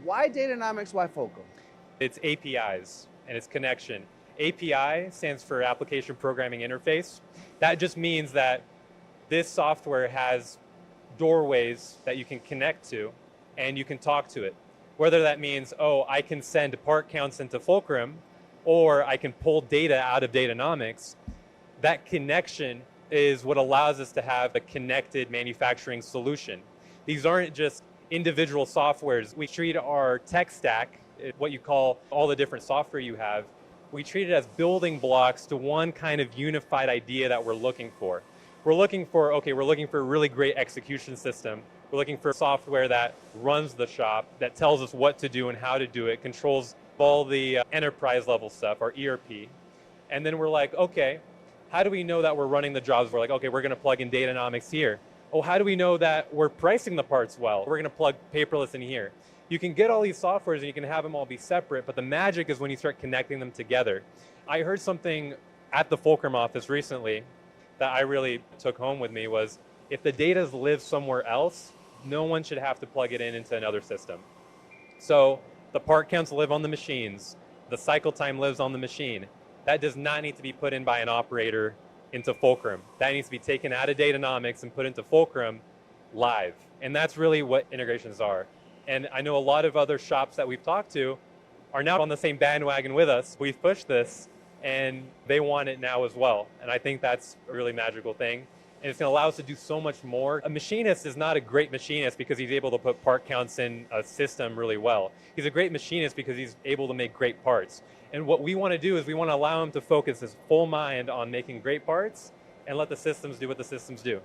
Why Datanomix? Why Fulcrum? It's APIs and it's connection. API stands for Application Programming Interface. That just means that this software has doorways that you can connect to and you can talk to it. Whether that means, oh, I can send part counts into Fulcrum or I can pull data out of Datanomix, that connection is what allows us to have a connected manufacturing solution. These aren't just individual softwares. We treat our tech stack, what you call all the different software you have, we treat it as building blocks to one kind of unified idea that we're looking for. We're looking for a really great execution system. We're looking for software that runs the shop, that tells us what to do and how to do it, controls all the enterprise level stuff, our ERP. And then we're like, okay, how do we know that we're running the jobs? We're like, okay, we're going to plug in Datanomix here. Oh, how do we know that we're pricing the parts well? We're going to plug paperless in here. You can get all these softwares and you can have them all be separate, but the magic is when you start connecting them together. I heard something at the Fulcrum office recently that I really took home with me was, if the data lives somewhere else, no one should have to plug it in into another system. So the part counts live on the machines. The cycle time lives on the machine. That does not need to be put in by an operator into Fulcrum. That needs to be taken out of Datanomix and put into Fulcrum live. And that's really what integrations are. And I know a lot of other shops that we've talked to are now on the same bandwagon with us. We've pushed this and they want it now as well. And I think that's a really magical thing. And it's going to allow us to do so much more. A machinist is not a great machinist because he's able to put part counts in a system really well. He's a great machinist because he's able to make great parts. And what we want to do is we want to allow him to focus his full mind on making great parts and let the systems do what the systems do.